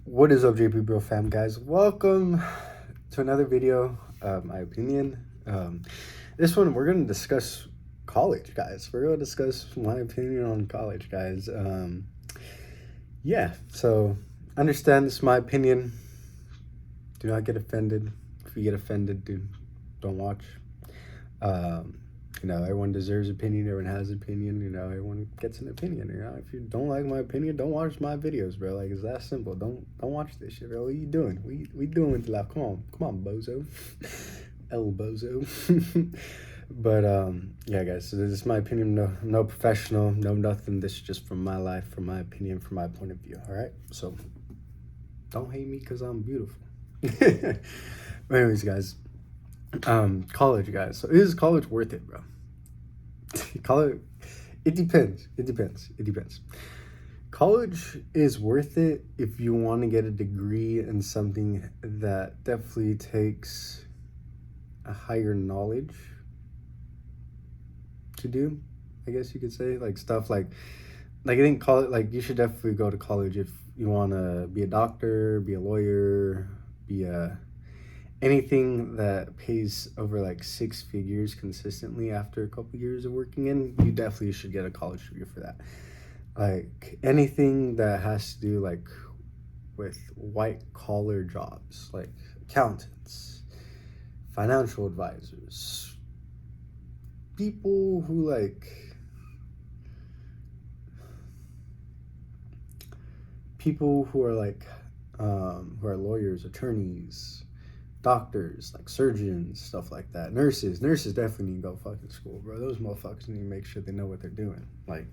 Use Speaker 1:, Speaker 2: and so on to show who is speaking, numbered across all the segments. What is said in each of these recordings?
Speaker 1: What is up, JPBro fam, guys? Welcome to another video. My opinion. This one we're gonna discuss college, guys. We're gonna discuss my opinion on college, guys. Yeah. So understand this is my opinion. Do not get offended. If you get offended, dude, don't watch. Everyone deserves opinion. Everyone has opinion. Everyone gets an opinion. If you don't like my opinion, don't watch my videos, bro. Like, it's that simple. Don't watch this shit, bro. What are you doing? We doing with life? Come on, bozo, el bozo. But yeah, guys. So this is my opinion. No professional. No nothing. This is just from my life, from my opinion, from my point of view. All right. So don't hate me because I'm beautiful. But anyways, guys. College, guys. So is college worth it, bro? College, it depends. College is worth it if you want to get a degree in something that definitely takes a higher knowledge to do, I guess you could say. Like stuff like I think college, like, you should definitely go to college if you want to be a doctor, be a lawyer, be a anything that pays over like 6 figures consistently after a couple years of working in. You definitely should get a college degree for that. Like anything that has to do like with white collar jobs, like accountants, financial advisors, people who are lawyers, attorneys, doctors, like surgeons, stuff like that. Nurses definitely need to go fucking school, bro. Those motherfuckers need to make sure they know what they're doing. Like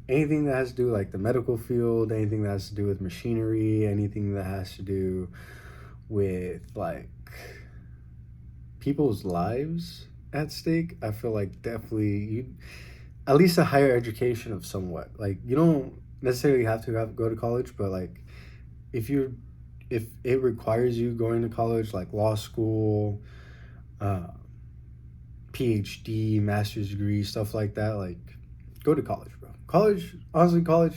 Speaker 1: anything that has to do like the medical field, anything that has to do with machinery, anything that has to do with like people's lives at stake, I feel like definitely you at least a higher education of somewhat. Like, you don't necessarily have to go to college, but like if it requires you going to college, like law school, PhD, master's degree, stuff like that, like go to college, bro. Honestly, college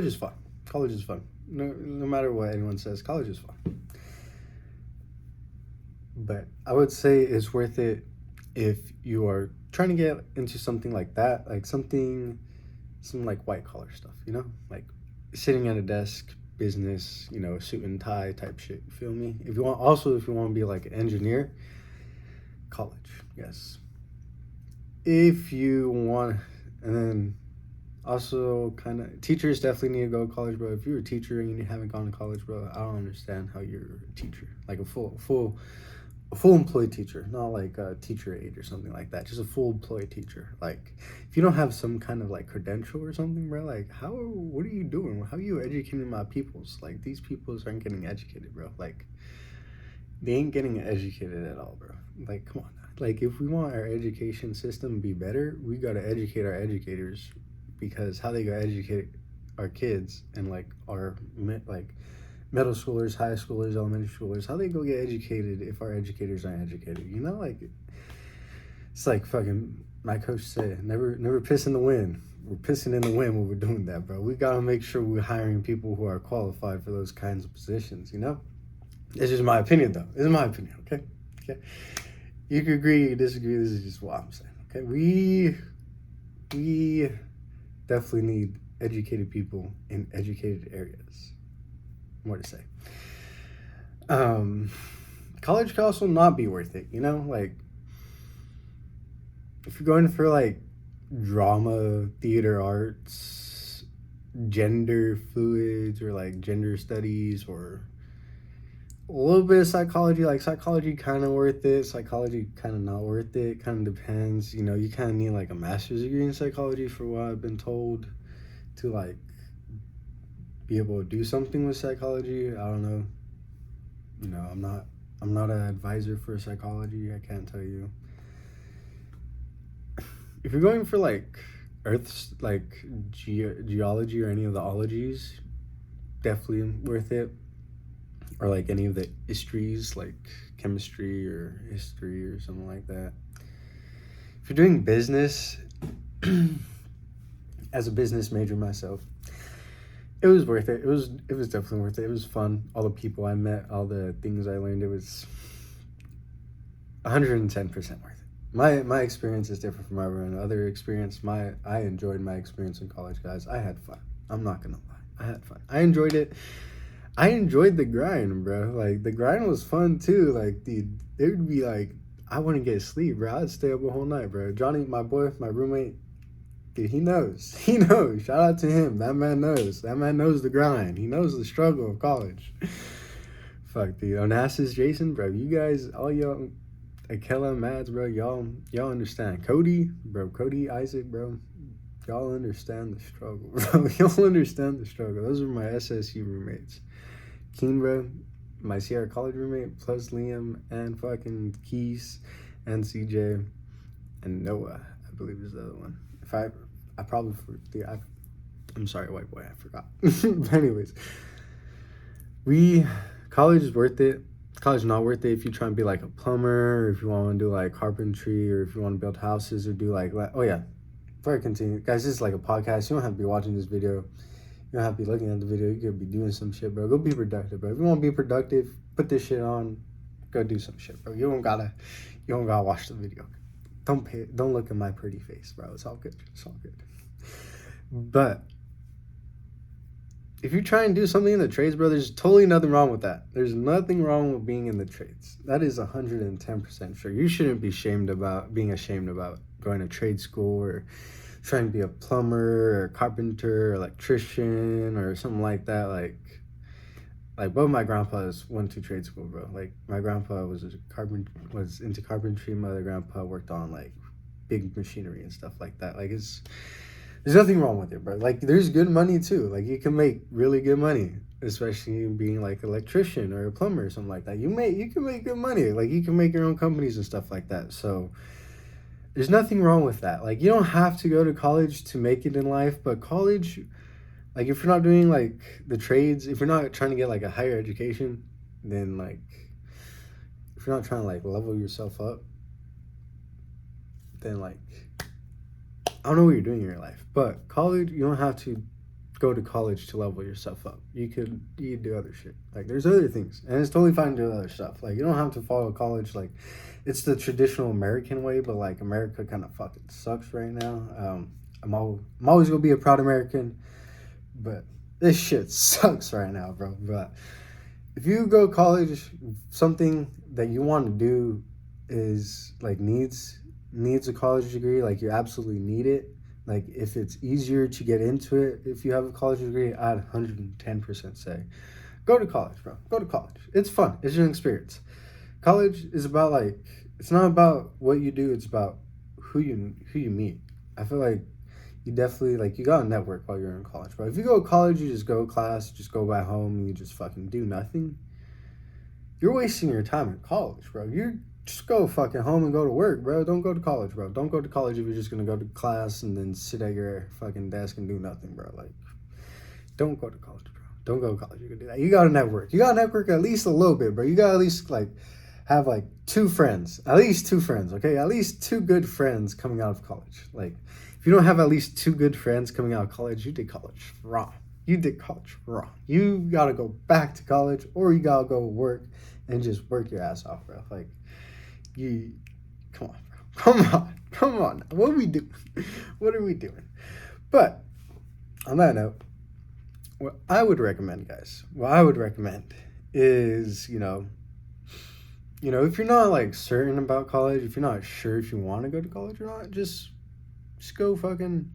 Speaker 1: is fun. College is fun. No matter what anyone says, college is fun. But I would say it's worth it if you are trying to get into something like that, like some like white collar stuff, like sitting at a desk, business, suit and tie type shit. You feel me? If you want to be like an engineer, college, yes. If you want, and then also kind of teachers definitely need to go to college, bro. If you're a teacher and you haven't gone to college, bro, I don't understand how you're a teacher, like a full employed teacher, not like a teacher aide or something like that. Just a full employed teacher. Like, if you don't have some kind of like credential or something, bro, like what are you doing? How are you educating my peoples? Like, these peoples aren't getting educated, bro. Like, they ain't getting educated at all, bro. Like, come on. Like, if we want our education system to be better, we gotta educate our educators, because how they gonna educate our kids and like our middle schoolers, high schoolers, elementary schoolers, how they go get educated if our educators aren't educated? Like, it's like fucking my coach said, never piss in the wind. We're pissing in the wind when we're doing that, bro. We gotta make sure we're hiring people who are qualified for those kinds of positions, It's just my opinion, though. This is my opinion, okay? You can agree, disagree, this is just what I'm saying, okay? We definitely need educated people in educated areas. More to say. College can also not be worth it, like if you're going for like drama, theater arts, gender fluids, or like gender studies, or a little bit of psychology. Like, psychology kind of worth it, psychology kind of not worth it, kind of depends. You kind of need like a master's degree in psychology, for what I've been told, to like be able to do something with psychology. I don't know. I'm not an advisor for psychology. I can't tell you. If you're going for like Earth's like geology or any of the ologies, definitely worth it. Or like any of the histories, like chemistry or history or something like that. If you're doing business, as a business major myself, it was worth it. It was definitely worth it. It was fun. All the people I met, all the things I learned, it was 110% worth it. My experience is different from everyone other experience. I enjoyed my experience in college, guys. I had fun. I'm not gonna lie. I had fun. I enjoyed it. I enjoyed the grind, bro. Like the grind was fun too. Like, dude, it would be like I wouldn't get sleep, bro. I'd stay up a whole night, bro. Johnny, my boy, my roommate, dude, he knows. He knows. Shout out to him. That man knows. That man knows the grind. He knows the struggle of college. Fuck, dude. Onassis, Jason, bro. You guys, all y'all, Akela, Mads, bro. Y'all understand. Cody, bro. Cody, Isaac, bro. Y'all understand the struggle, bro. Y'all understand the struggle. Those are my SSU roommates. Keen, bro. My Sierra College roommate, plus Liam and fucking Keys and CJ and Noah, I believe is the other one. If I probably forgot. I'm sorry, white boy, I forgot. But anyways, college is worth it. College is not worth it if you try and be like a plumber, or if you want to do like carpentry, or if you want to build houses, or do like oh yeah. Before I continue, guys, this is like a podcast. You don't have to be watching this video. You don't have to be looking at the video. You could be doing some shit, bro. Go be productive, bro. If you want to be productive, put this shit on. Go do some shit, bro. You don't gotta watch the video. Don't look at my pretty face, bro. It's all good. It's all good. But if you try and do something in the trades, bro, there's totally nothing wrong with that. There's nothing wrong with being in the trades. That is 110% sure. You shouldn't be ashamed about going to trade school or trying to be a plumber or carpenter or electrician or something like that. Like both my grandpas went to trade school, bro. Like my grandpa was into carpentry. My other grandpa worked on like big machinery and stuff like that. Like there's nothing wrong with it, bro. Like there's good money too. Like you can make really good money, especially being like an electrician or a plumber or something like that. You can make good money. Like you can make your own companies and stuff like that. So there's nothing wrong with that. Like you don't have to go to college to make it in life, but college, like if you're not doing like the trades, if you're not trying to get like a higher education, then like if you're not trying to like level yourself up, then like I don't know what you're doing in your life. But college, you don't have to go to college to level yourself up. You could do other shit. Like there's other things, and it's totally fine to do other stuff. Like you don't have to follow college like it's the traditional American way, but like America kind of fucking sucks right now. I'm always gonna be a proud American, but this shit sucks right now, bro. But if you go to college, something that you want to do is like needs a college degree. Like you absolutely need it. Like if it's easier to get into it if you have a college degree, I'd 110% say go to college, bro. Go to college. It's fun. It's an experience. College is about like it's not about what you do. It's about who you meet. I feel like you definitely like you gotta network while you're in college, bro. If you go to college, you just go to class, just go back home, and you just fucking do nothing. You're wasting your time in college, bro. You just go fucking home and go to work, bro. Don't go to college, bro. Don't go to college if you're just gonna go to class and then sit at your fucking desk and do nothing, bro. Like, don't go to college, bro. Don't go to college. You can do that. You gotta network. You gotta network at least a little bit, bro. You gotta at least like have like 2 friends. At least 2 friends, okay? At least 2 good friends coming out of college. Like, if you don't have at least 2 good friends coming out of college, you did college wrong. You did college wrong. You gotta go back to college or you gotta go work and just work your ass off, bro. Like, come on, bro. Come on. What are we doing? What are we doing? But on that note, what I would recommend is, if you're not like certain about college, if you're not sure if you want to go to college or not, just go fucking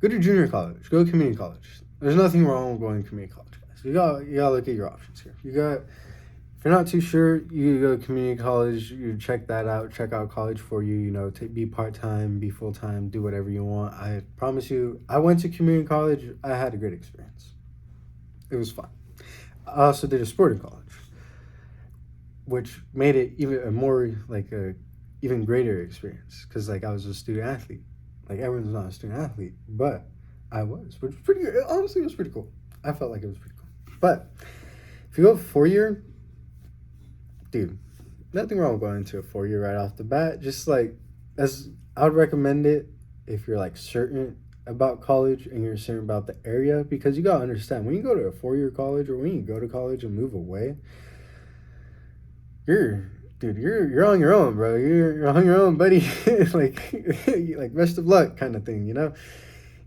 Speaker 1: go to junior college, go to community college. There's nothing wrong with going to community college, guys. You gotta look at your options here. If you're not too sure, you go to community college, you check that out, check out college for you, be part-time, be full-time, do whatever you want. I promise you, I went to community college, I had a great experience. It was fun. I also did a sporting college, which made it even even greater experience, because like I was a student athlete. Like everyone's not a student athlete, but I was, which was pretty good. Honestly, it was pretty cool. I felt like it was pretty cool. But if you go 4-year, dude, nothing wrong with going into a 4-year right off the bat. Just like I would recommend it if you're like certain about college and you're certain about the area, because you gotta understand, when you go to a 4-year college or when you go to college and move away, you're dude, you're on your own, bro. You're on your own, buddy. like best of luck kind of thing, you know?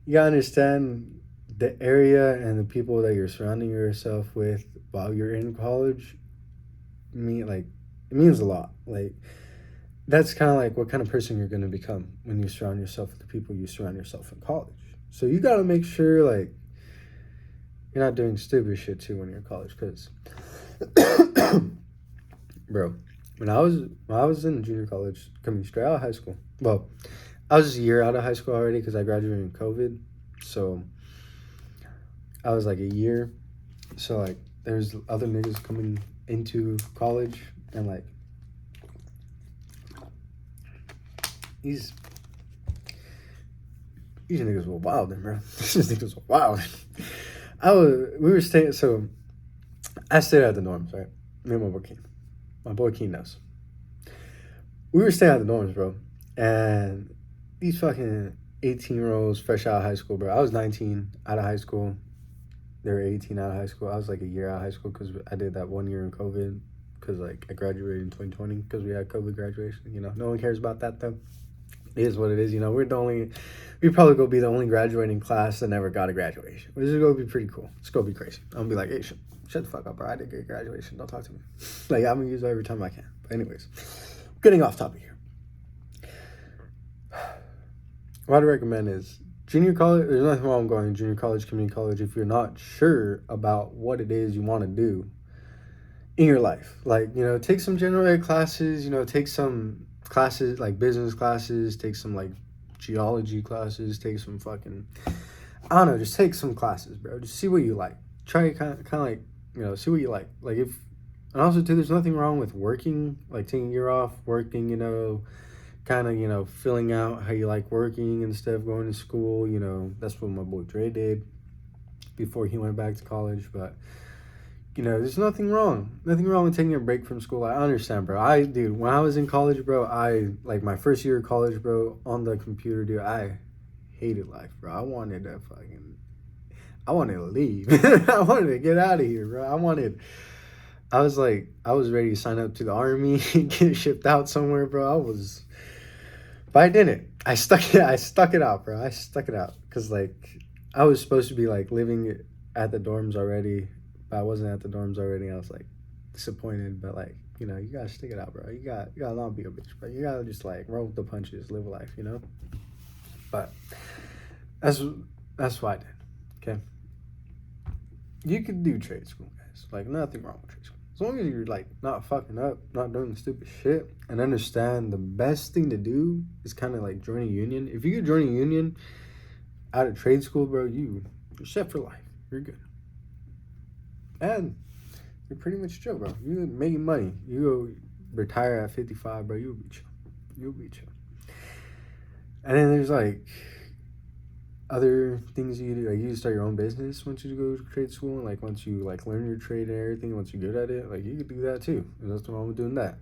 Speaker 1: You gotta understand the area and the people that you're surrounding yourself with while you're in college. It means a lot. Like, that's kind of like what kind of person you're gonna become when you surround yourself with the people you surround yourself in college. So you gotta make sure like you're not doing stupid shit too when you're in college, because bro, when I was in junior college, coming straight out of high school. Well, I was a year out of high school already because I graduated in COVID. So I was like a year. So like there's other niggas coming into college, and like these niggas were wild, bro. These niggas were wild. We were staying. So I stayed at the dorms, right? Me and my boy Keen. My boy Keen knows. We were staying at the dorms, bro, and these fucking 18-year-olds fresh out of high school, bro. I was 19 out of high school. They were 18 out of high school. I was like a year out of high school because I did that 1 year in COVID, because like I graduated in 2020 because we had COVID graduation. You know, no one cares about that though. It is what it is. You know, we probably gonna be the only graduating class that never got a graduation, which is gonna be pretty cool. It's gonna be crazy. I'm gonna be like, hey, shut the fuck up, bro. I didn't get graduation. Don't talk to me. Like, I'm gonna use it every time I can. But anyways, getting off topic here. What I'd recommend is junior college. There's nothing wrong going to junior college, community college, if you're not sure about what it is you want to do in your life. Like, you know, take some general ed classes, you know, take some classes like business classes, take some like geology classes, take some fucking, I don't know, just take some classes, bro. Just see what you like. Try kind of like, you know, see what you like. Like, if, and also too, there's nothing wrong with working, like taking a year off, working, you know, kind of, you know, filling out how you like working instead of going to school. You know, that's what my boy Dre did before he went back to college. But, you know, there's nothing wrong with taking a break from school. I understand, bro. Dude, when I was in college, bro, like my first year of college, bro, on the computer, dude, I hated life, bro. I wanted to leave. I wanted to get out of here, bro. I was ready to sign up to the army and get shipped out somewhere, bro. But I didn't. I stuck it out, bro. I stuck it out because, like, I was supposed to be, like, living at the dorms already, but I wasn't at the dorms already. I was, like, disappointed, but, like, you know, you gotta stick it out, bro. You gotta not be a bitch, bro. You gotta just, like, roll with the punches, live life, you know? But that's what I did, okay? You could do trade school, guys. Like, nothing wrong with trade school. As long as you're, like, not fucking up, not doing stupid shit, and understand the best thing to do is kind of, like, join a union. If you could join a union out of trade school, bro, you're set for life. You're good. And you're pretty much chill, bro. You're making money. You go retire at 55, bro, you'll be chill. You'll be chill. And then there's, like, other things you do. Like, you start your own business once you go to trade school, and like once you like learn your trade and everything, once you're good at it, like you could do that too. There's nothing wrong with doing that.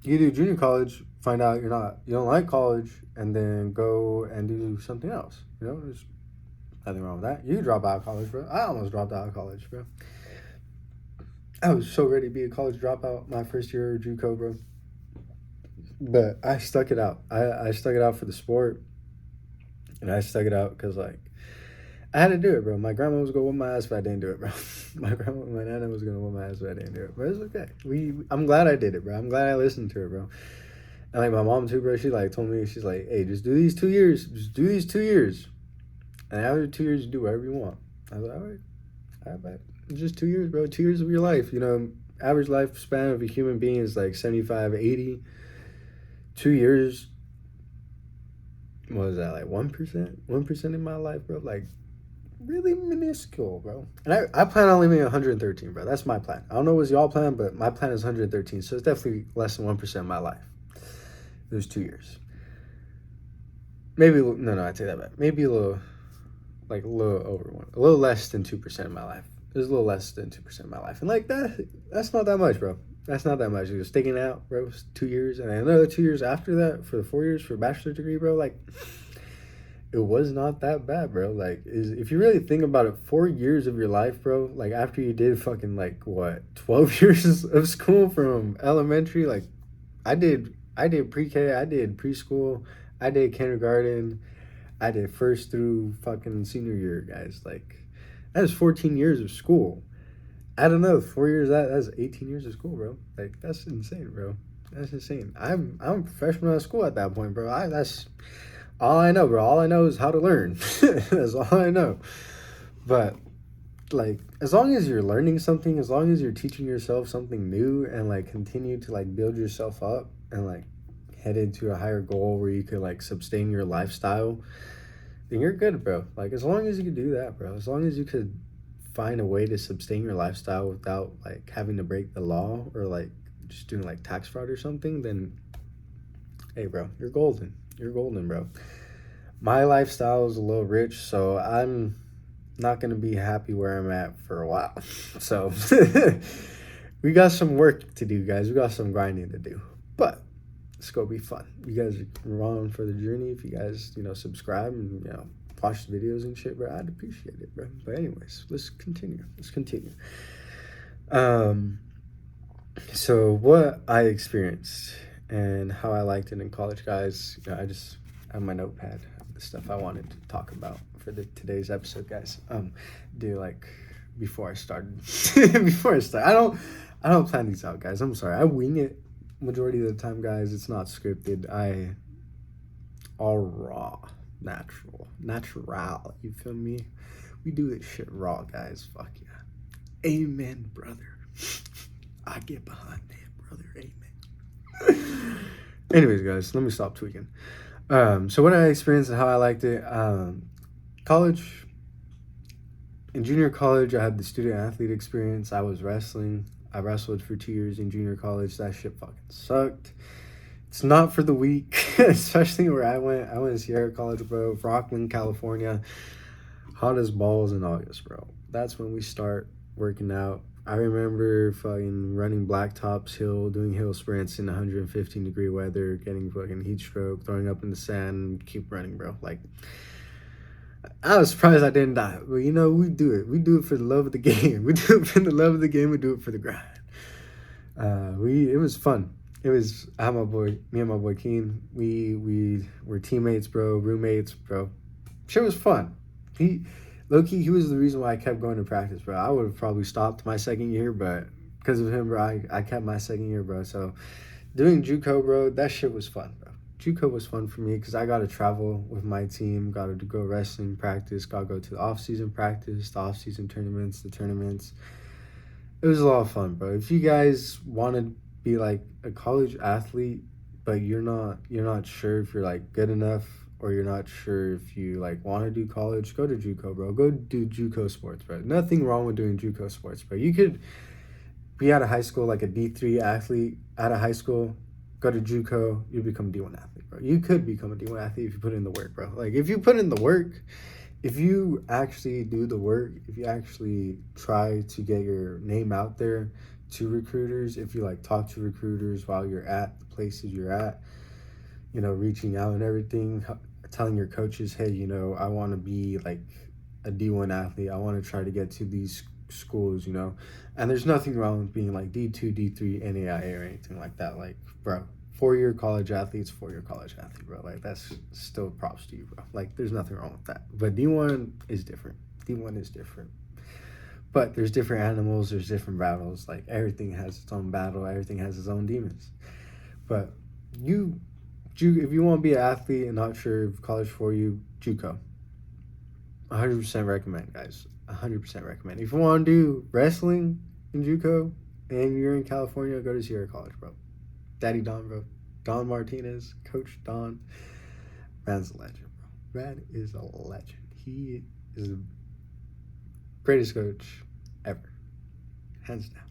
Speaker 1: You do junior college, find out you don't like college, and then go and do something else. You know, there's nothing wrong with that. You drop out of college, bro. I almost dropped out of college, bro. I was so ready to be a college dropout my first year of JUCO, bro. But I stuck it out. I stuck it out for the sport. And I stuck it out because, like, I had to do it, bro. My grandma was going to whip my ass if I didn't do it, bro. My nana was going to whip my ass if I didn't do it. But it's okay. I'm glad I did it, bro. I'm glad I listened to her, bro. And, like, my mom, too, bro, she, like, told me, she's like, hey, just do these 2 years. Just do these 2 years. And after 2 years, you do whatever you want. I was like, all right, bet. It's just 2 years, bro. 2 years of your life. You know, average lifespan of a human being is, like, 75, 80. 2 years. What was that, like 1%? 1% in my life, bro? Like, really minuscule, bro. And I plan on living 113, bro. That's my plan. I don't know what's y'all plan, but my plan is 113. So it's definitely less than 1% of my life. There's 2 years. Maybe, no, I'd say that back. Maybe a little over one. A little less than 2% of my life. There's a little less than 2% of my life. And like that's not that much, bro. That's not that much. You're sticking out, bro. 2 years. And another 2 years after that for the 4 years for a bachelor's degree, bro. Like, it was not that bad, bro. Like, if you really think about it, 4 years of your life, bro, like after you did fucking like what 12 years of school from elementary, like I did pre-K, I did preschool, I did kindergarten, I did first through fucking senior year, guys. Like, that is 14 years of school. I don't know, 4 years, that's 18 years of school, bro. Like, that's insane, bro. That's insane. I'm a freshman out of school at that point, bro. That's all I know, bro. All I know is how to learn. That's all I know. But like, as long as you're learning something, as long as you're teaching yourself something new, and like continue to like build yourself up and like head into a higher goal where you could like sustain your lifestyle, then you're good, bro. Like, as long as you can do that, bro. As long as you could find a way to sustain your lifestyle without like having to break the law or like just doing like tax fraud or something, then hey, bro, you're golden. You're golden, bro. My lifestyle is a little rich, so I'm not going to be happy where I'm at for a while. So we got some work to do, guys. We got some grinding to do. But it's going to be fun. You guys are on for the journey. If you guys, subscribe and, watch the videos and shit, bro, I'd appreciate it, bro. But anyways, let's continue. So what I experienced and how I liked it in college, guys, I just have my notepad of the stuff I wanted to talk about for today's episode, guys. Before I started. I don't plan these out, guys. I'm sorry. I wing it majority of the time, guys. It's not scripted. All raw, natural. You feel me? We do this shit raw, guys. Fuck yeah. Amen, brother. I get behind that, brother. Amen. Anyways, guys, let me stop tweaking. So what I experienced and how I liked it, college. In junior college, I had the student athlete experience. I was wrestling. I wrestled for 2 years in junior college. That shit fucking sucked. It's not for the weak, especially where I went. I went to Sierra College, bro, Rockland, California. Hot as balls in August, bro. That's when we start working out. I remember fucking running blacktops hill, doing hill sprints in 115-degree weather, getting fucking heat stroke, throwing up in the sand, keep running, bro. Like, I was surprised I didn't die. But, we do it. We do it for the love of the game. We do it for the love of the game. We do it for the grind. It was fun. I had me and my boy Keen. We were teammates, bro, roommates, bro. Shit was fun. Low-key, he was the reason why I kept going to practice, bro. I would have probably stopped my second year, but because of him, bro, I kept my second year, bro. So doing JUCO, bro, that shit was fun, bro. JUCO was fun for me because I got to travel with my team, got to go wrestling practice, got to go to the off-season practice, the off-season tournaments, the tournaments. It was a lot of fun, bro. If you guys want to be like a college athlete, but you're not sure if you're like good enough, or you're not sure if you like want to do college, go to JUCO, bro. Go do JUCO sports, bro. Nothing wrong with doing JUCO sports, bro. You could be out of high school like a D3 athlete out of high school, go to JUCO, you become a D1 athlete, bro. You could become a D1 athlete if you put in the work, bro. Like, if you put in the work, if you actually do the work, if you actually try to get your name out there to recruiters, if you like talk to recruiters while you're at the places you're at, reaching out and everything, telling your coaches, hey, I want to be like a D1 athlete. I want to try to get to these schools, and there's nothing wrong with being like D2, D3, NAIA or anything like that. Like, bro, 4-year college athletes, bro. Like, that's still props to you, bro. Like, there's nothing wrong with that. But D1 is different. But there's different animals, there's different battles. Like, everything has its own battle, everything has its own demons. But if you want to be an athlete and not sure if college for you, JUCO. 100% recommend, guys. 100% recommend. If you want to do wrestling in JUCO and you're in California, go to Sierra College, bro. Daddy Don, bro. Don Martinez, Coach Don. Man's a legend, bro. Man is a legend. He is the greatest coach ever. Hands down.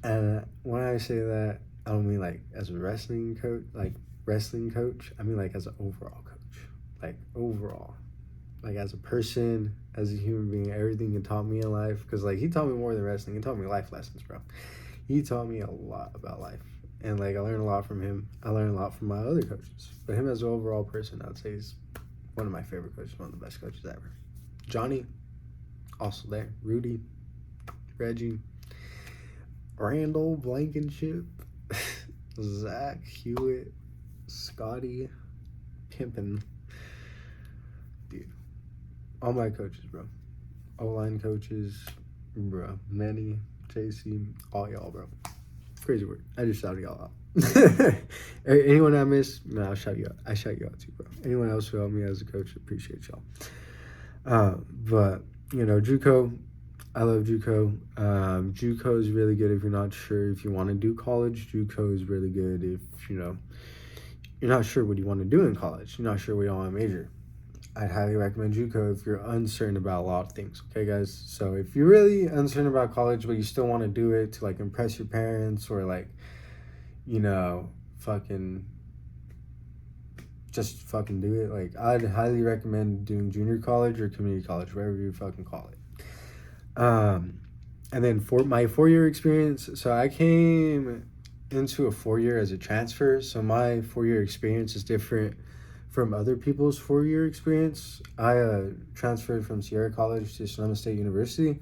Speaker 1: And when I say that, I don't mean like as a wrestling coach, I mean like as an overall coach. Like, overall. Like, as a person, as a human being, everything he taught me in life. Because, like, he taught me more than wrestling. He taught me life lessons, bro. He taught me a lot about life. And, like, I learned a lot from him. I learned a lot from my other coaches. But him as an overall person, I'd say he's One of my favorite coaches, one of the best coaches ever. Johnny, also there. Rudy, Reggie, Randall Blankenship, Zach Hewitt, Scotty Pimpin. Dude, all my coaches, bro. O-line coaches, bro. Manny, JC, all y'all, bro. Crazy word. I just shouted y'all out. Anyone I missed, no, I'll shout you out. I shout you out too, bro. Anyone else who helped me as a coach, appreciate y'all. But, you know, JUCO, I love JUCO. JUCO is really good if you're not sure if you want to do college. JUCO is really good if, you know, you're not sure what you want to do in college. You're not sure what you want to major. I'd highly recommend JUCO if you're uncertain about a lot of things. Okay, guys? So if you're really uncertain about college, but you still want to do it to, like, impress your parents or, like, you know, just fucking do it. Like, I'd highly recommend doing junior college or community college, whatever you fucking call it. And then for my 4-year experience, so I came into a 4-year as a transfer. So my 4-year experience is different from other people's 4-year experience. I transferred from Sierra College to Sonoma State University,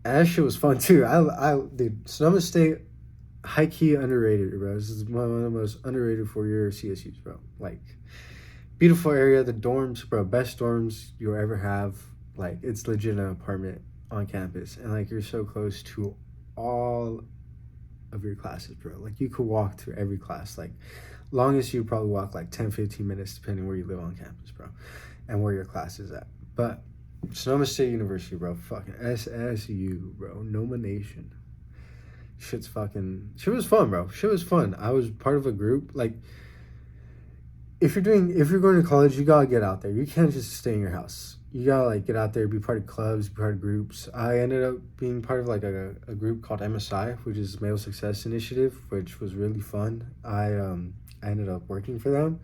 Speaker 1: and that shit was fun too. Dude, Sonoma State, high key underrated, bro. This is one of the most underrated 4-year CSUs, bro. Like, beautiful area, the dorms, bro, best dorms you'll ever have. Like, it's legit an apartment on campus, and like you're so close to all of your classes, bro. Like, you could walk to every class. Like, longest you probably walk like 10-15 minutes depending where you live on campus, bro, and where your class is at. But Sonoma State University, bro, fucking SSU, bro, Noma Nation. Shit was fun, bro. Shit was fun. I was part of a group. Like, if you're going to college, you gotta get out there. You can't just stay in your house. You gotta, like, get out there, be part of clubs, be part of groups. I ended up being part of, like, a group called MSI, which is Male Success Initiative, which was really fun. I ended up working for them.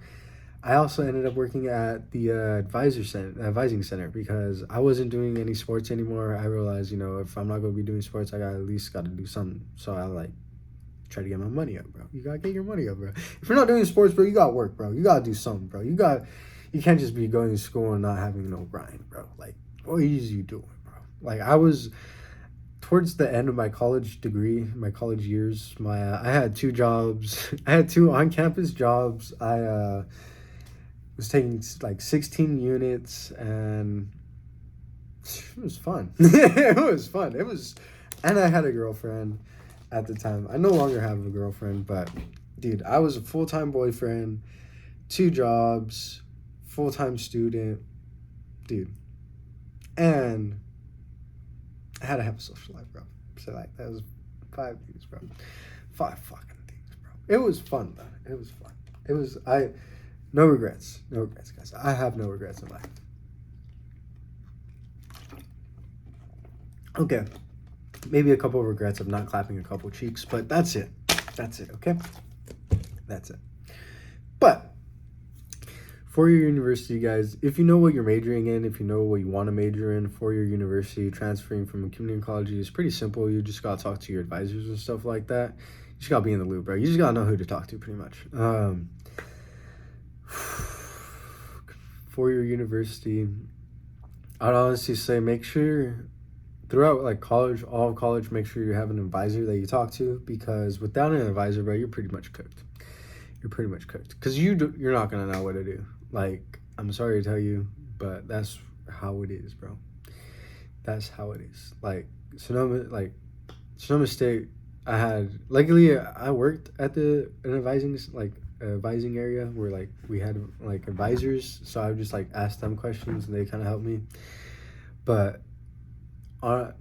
Speaker 1: I also ended up working at the advising center because I wasn't doing any sports anymore. I realized, you know, if I'm not going to be doing sports, I at least got to do something. So I, like, try to get my money up, bro. You got to get your money up, bro. If you're not doing sports, bro, you got to work, bro. You got to do something, bro. You can't just be going to school and not having no grind, bro. Like, what is you doing, bro? Like, I was towards the end of my college degree, my college years, I had 2 jobs. I had 2 on-campus jobs. I was taking like 16 units, and it was fun. It was fun. And I had a girlfriend at the time. I no longer have a girlfriend, but dude, I was a full-time boyfriend, 2 jobs, full-time student, dude, and I had to have a social life, bro. So, like, that was 5 things, bro. 5 fucking things, bro. It was fun, though. It was fun. No regrets. No regrets, guys. I have no regrets in life. Okay. Maybe a couple of regrets of not clapping a couple cheeks, but that's it. That's it, okay? That's it. But 4-year university, guys, if you know what you're majoring in, if you know what you want to major in, 4-year university, transferring from a community college is pretty simple. You just got to talk to your advisors and stuff like that. You just got to be in the loop, bro. You just got to know who to talk to, pretty much. 4-year university, I'd honestly say make sure throughout, like, college, all of college, make sure you have an advisor that you talk to, because without an advisor, bro, you're pretty much cooked. You're pretty much cooked, because you're not going to know what to do. Like, I'm sorry to tell you, but that's how it is, bro. That's how it is. Like, Sonoma State, luckily, I worked at an advising area where, like, we had, like, advisors, so I would just, like, ask them questions and they kind of helped me. But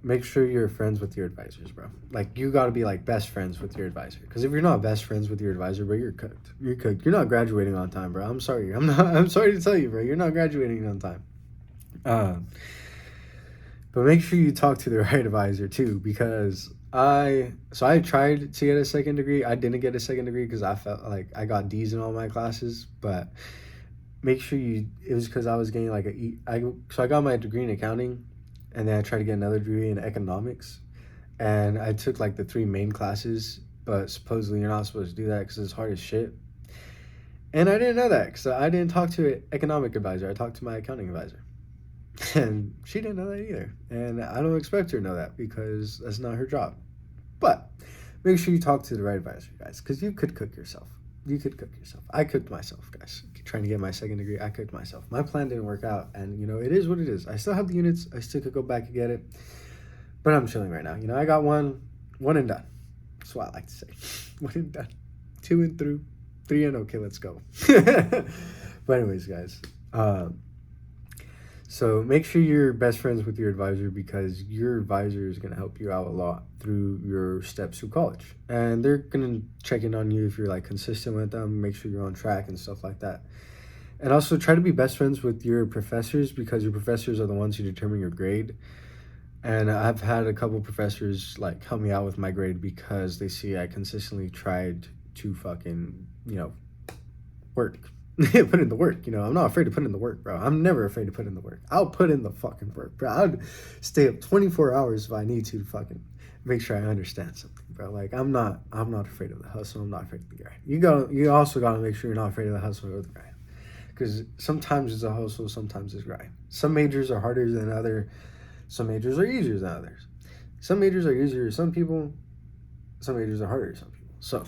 Speaker 1: make sure you're friends with your advisors, bro. Like, you got to be, like, best friends with your advisor, because if you're not best friends with your advisor, bro, you're cooked. You're not graduating on time, bro. I'm sorry to tell you, bro, you're not graduating on time. But make sure you talk to the right advisor too, because I tried to get a second degree. I didn't get a second degree because I felt like I got D's in all my classes. But make sure it was because I was getting like so I got my degree in accounting, and then I tried to get another degree in economics, and I took like the 3 main classes, but supposedly you're not supposed to do that because it's hard as shit. And I didn't know that because I didn't talk to an economic advisor. I talked to my accounting advisor. And she didn't know that either. And I don't expect her to know that because that's not her job. But make sure you talk to the right advisor, guys, because you could cook yourself. You could cook yourself. I cooked myself, guys. Trying to get my second degree, I cooked myself. My plan didn't work out, and it is what it is. I still have the units. I still could go back and get it, but I'm chilling right now. I got one and done. That's what I like to say. One and done. Two and through. Three and okay, let's go. But anyways, guys. So make sure you're best friends with your advisor because your advisor is going to help you out a lot through your steps through college. And they're going to check in on you if you're like consistent with them, make sure you're on track and stuff like that. And also try to be best friends with your professors because your professors are the ones who determine your grade. And I've had a couple professors like help me out with my grade because they see I consistently tried to fucking, work. Put in the work, I'm not afraid to put in the work, bro. I'm never afraid to put in the work. I'll put in the fucking work, bro. I'd stay up 24 hours if I need to fucking make sure I understand something, bro. Like I'm not afraid of the hustle. I'm not afraid of the grind. You also gotta make sure you're not afraid of the hustle or the grind, because sometimes it's a hustle, sometimes it's grind. Some majors are harder than others. Some majors are easier than others. Some majors are easier to some people. Some majors are harder to some people. So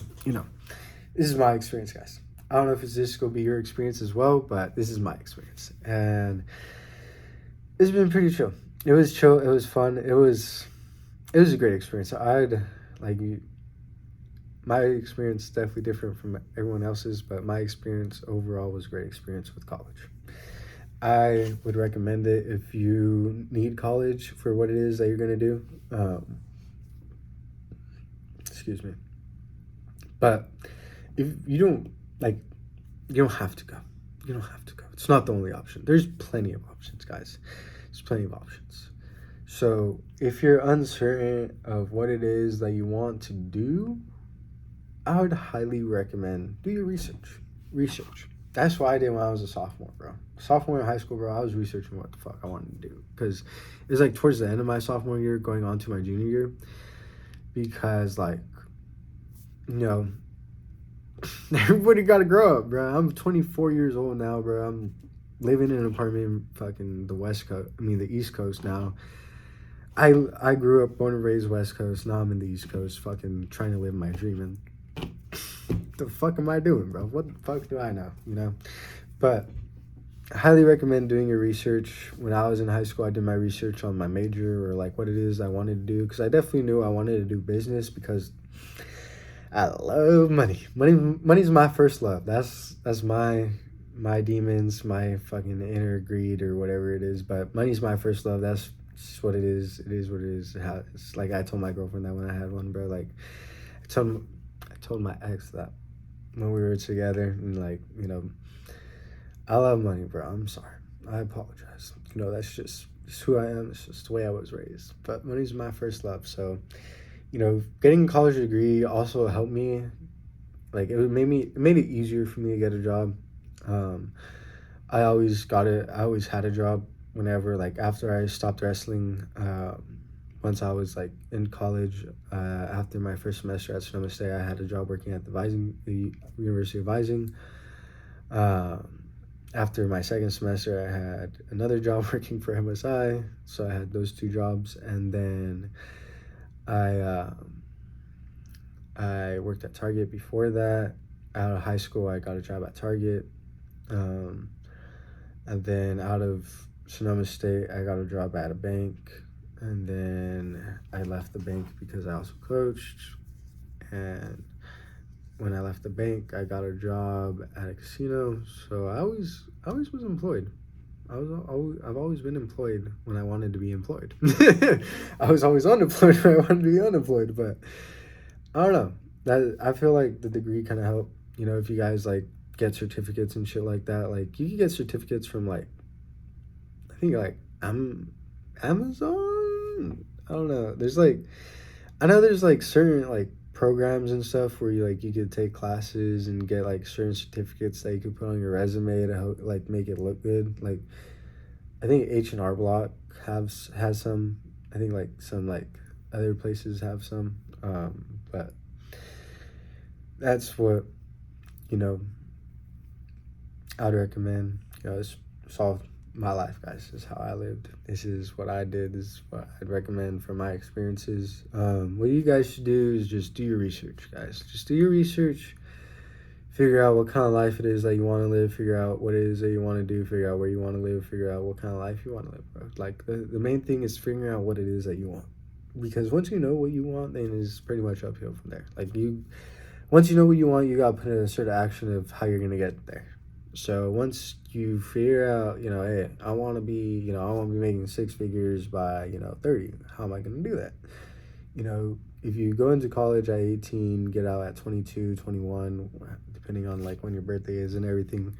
Speaker 1: this is my experience, guys. I don't know if this going to be your experience as well, but this is my experience. And it's been pretty chill. It was chill. It was fun. It was a great experience. My experience is definitely different from everyone else's, but my experience overall was a great experience with college. I would recommend it if you need college for what it is that you're going to do. Excuse me. But if you don't, you don't have to go. You don't have to go. It's not the only option. There's plenty of options, guys. There's plenty of options. So if you're uncertain of what it is that you want to do, I would highly recommend do your research. Research. That's what I did when I was a sophomore, bro. Sophomore in high school, bro, I was researching what the fuck I wanted to do. Because it was like towards the end of my sophomore year, going on to my junior year. Because everybody gotta grow up, bro. I'm 24 years old now, bro. I'm living in an apartment in fucking the East Coast now. I grew up, born and raised West Coast. Now I'm in the East Coast, fucking trying to live my dream. And the fuck am I doing, bro? What the fuck do I know, But I highly recommend doing your research. When I was in high school, I did my research on my major or what it is I wanted to do. Because I definitely knew I wanted to do business because I love money. Money's my first love. That's my demons, my fucking inner greed or whatever it is. But money's my first love. That's just what it is. It is what it is. It's like I told my girlfriend that when I had one, bro. Like I told my ex that when we were together, and I love money, bro. I'm sorry. I apologize. That's just who I am. It's just the way I was raised. But money's my first love. So getting a college degree also helped me. It made it easier for me to get a job. I always had a job whenever, after I stopped wrestling. Once I was in college, after my first semester at Sonoma State, I had a job working at the University of Vising. After my second semester, I had another job working for MSI. So I had those two jobs, and then I worked at Target before that. Out of high school, I got a job at Target. And then out of Sonoma State, I got a job at a bank. And then I left the bank because I also coached. And when I left the bank, I got a job at a casino. So I always was employed. I've always been employed when I wanted to be employed. I was always unemployed when I wanted to be unemployed. But I don't know. I feel like the degree kind of helped. If you guys get certificates and shit like that, you can get certificates from I think Amazon. I don't know. There's I know there's certain programs and stuff where you could take classes and get certain certificates that you could put on your resume to help make it look good. I think H&R Block has some. I think some other places have some. But that's what I'd recommend, it's solved my life, guys. This is how I lived. This is what I did. This is what I'd recommend from my experiences. What you guys should do is just do your research, guys. Just do your research. Figure out what kind of life it is that you want to live. Figure out what it is that you want to do. Figure out where you want to live. Figure out what kind of life you want to live, bro. Like, the main thing is figuring out what it is that you want. Because once you know what you want, then it's pretty much uphill from there. Like, once you know what you want, you got to put in a certain action of how you're going to get there. So once you figure out, hey, I want to be, I want to be making six figures by, 30. How am I going to do that? If you go into college at 18, get out at 22, 21, depending on like when your birthday is and everything,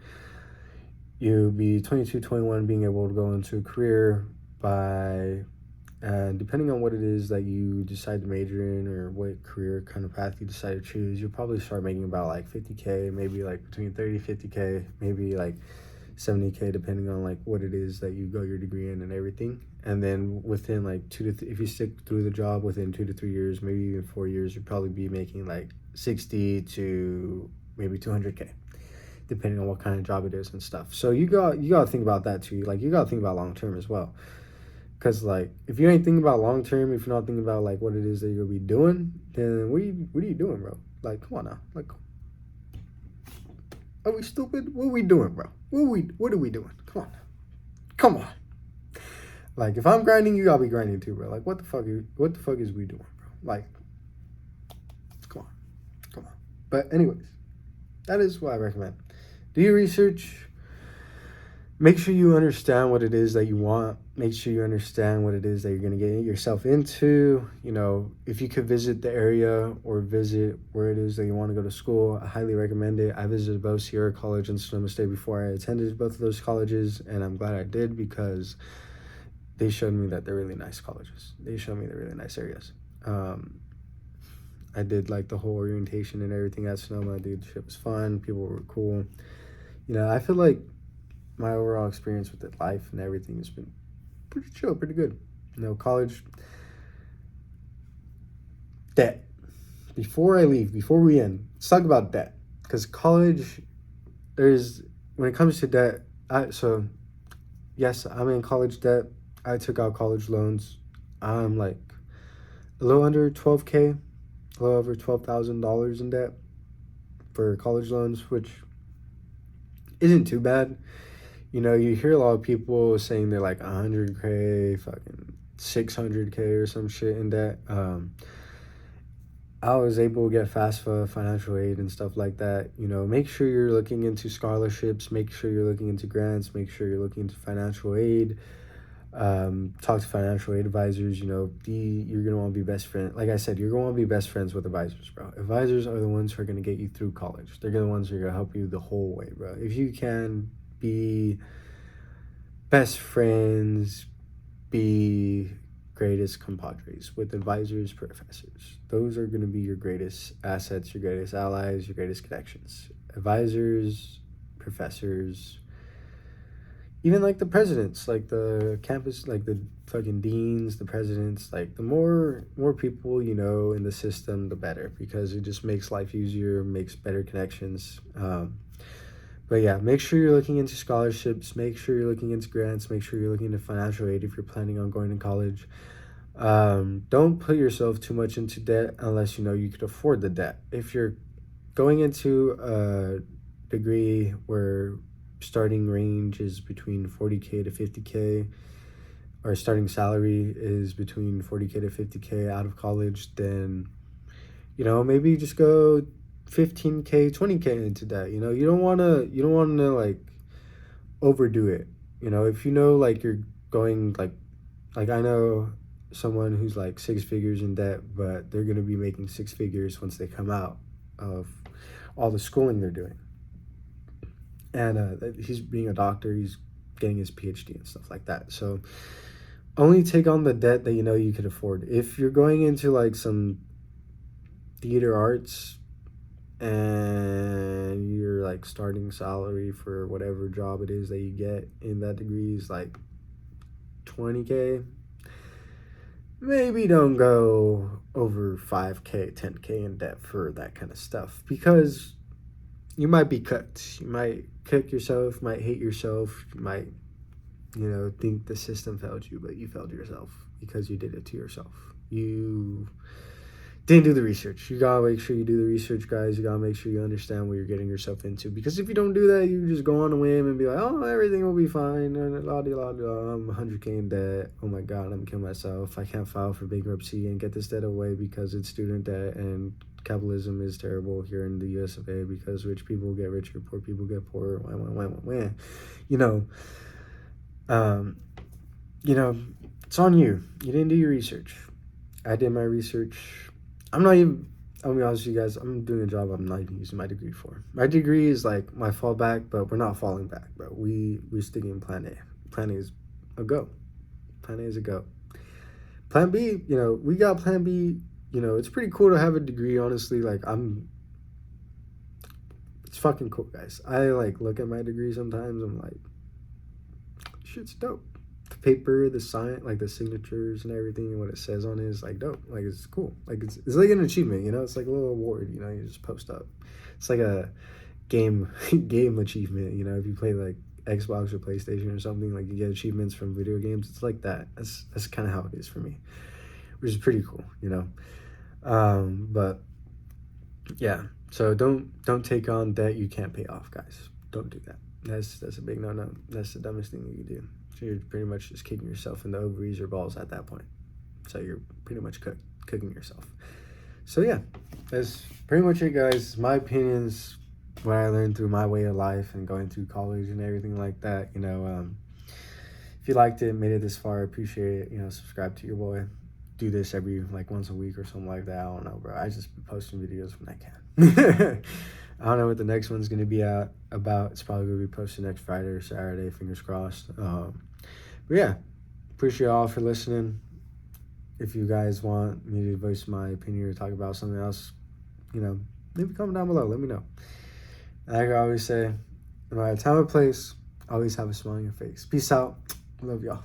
Speaker 1: you'll be 22, 21, being able to go into a career by, and depending on what it is that you decide to major in or what career kind of path you decide to choose, you'll probably start making about like 50K, maybe like between 30, 50K, maybe like 70K, depending on like what it is that you go your degree in and everything. And then within like if you stick through the job within 2 to 3 years, maybe even 4 years, you'll probably be making like 60 to maybe 200K, depending on what kind of job it is and stuff. So you got to think about that too. Like, you got to think about long term as well. Because, like, if you ain't thinking about long term, if you're not thinking about, like, what it is that you're going to be doing, then what are you doing, bro? Like, come on now. Like, are we stupid? What are we doing, bro? What are we doing? Come on now. Come on. Like, if I'm grinding, you got to be grinding too, bro. Like, what the fuck is we doing, bro? Like, come on. Come on. But anyways, that is what I recommend. Do your research. Make sure you understand what it is that you want. Make sure you understand what it is that you're going to get yourself into. If you could visit the area or visit where it is that you want to go to school, I highly recommend it. I visited both Sierra College and Sonoma State before I attended both of those colleges, and I'm glad I did because they showed me that they're really nice colleges. They showed me they're really nice areas. I did like the whole orientation and everything at Sonoma. Dude, shit was fun. People were cool. I feel like my overall experience with it, life and everything, has been pretty chill, pretty good. College debt. Before we end, let's talk about debt. Because college, when it comes to debt, yes, I'm in college debt. I took out college loans. I'm like a little under 12K, a little over $12,000 in debt for college loans, which isn't too bad. You hear a lot of people saying they're like 100K, fucking 600K or some shit in debt. I was able to get FAFSA, financial aid, and stuff like that. Make sure you're looking into scholarships. Make sure you're looking into grants. Make sure you're looking into financial aid. Talk to financial aid advisors. You're going to want to be best friends. Like I said, you're going to want to be best friends with advisors, bro. Advisors are the ones who are going to get you through college. They're the ones who are going to help you the whole way, bro. If you can be best friends, be greatest compadres with advisors, professors. Those are going to be your greatest assets, your greatest allies, your greatest connections. Advisors, professors, even like the presidents, like the campus, like the fucking deans, the presidents. Like, the more people in the system, the better, because it just makes life easier, makes better connections. But yeah, make sure you're looking into scholarships. Make sure you're looking into grants. Make sure you're looking into financial aid if you're planning on going to college. Don't put yourself too much into debt unless you could afford the debt. If you're going into a degree where starting range is between 40K to 50K, or starting salary is between 40K to 50K out of college, then maybe just go 15K, 20K into debt. You don't want to like overdo it. If like you're going like I know someone who's like six figures in debt, but they're going to be making six figures once they come out of all the schooling they're doing. And he's being a doctor, he's getting his PhD and stuff like that. So only take on the debt that you could afford. If you're going into like some theater arts and your like starting salary for whatever job it is that you get in that degree is like 20K, maybe don't go over 5K, 10K in debt for that kind of stuff, because you might be cut. You might kick yourself, might hate yourself, might, think the system failed you, but you failed yourself because you did it to yourself. You didn't do the research. You gotta make sure you do the research, guys. You gotta make sure you understand what you're getting yourself into. Because if you don't do that, you just go on a whim and be like, oh, everything will be fine. And I'm 100K in debt. Oh my God, I'm gonna kill myself. I can't file for bankruptcy and get this debt away because it's student debt, and capitalism is terrible here in the US of A because rich people get richer, poor people get poorer. You know, um, it's on you. You didn't do your research. I did my research. I'll be honest with you guys, I'm doing a job I'm not even using my degree for. My degree is like my fallback, but we're not falling back, bro. We're sticking in plan A. Plan A is a go. Plan A is a go. Plan B, we got plan B. It's pretty cool to have a degree, honestly. It's fucking cool, guys. I look at my degree sometimes, I'm like, shit's dope. The paper, the sign, the signatures and everything, and what it says on it is dope. It's cool. It's like an achievement, it's like a little award, you just post up. It's like a game achievement, if you play Xbox or PlayStation or something, you get achievements from video games. It's like that. That's kind of how it is for me, which is pretty cool, but yeah, so don't take on debt you can't pay off, guys. Don't do that. That's a big no. That's the dumbest thing you can do. So you're pretty much just kicking yourself in the ovaries or balls at that point. So you're pretty much cooking yourself. So yeah, that's pretty much it, guys. My opinions, what I learned through my way of life and going through college and everything like that. If you liked it, made it this far, I appreciate it. Subscribe to your boy. Do this every once a week or something like that. I don't know, bro. I just be posting videos when I can. I don't know what the next one's gonna be about. It's probably gonna be posted next Friday or Saturday. Fingers crossed. But yeah, appreciate y'all for listening. If you guys want me to voice my opinion or talk about something else, leave a comment down below. Let me know. Like I always say, no matter time or place, always have a smile on your face. Peace out. Love y'all.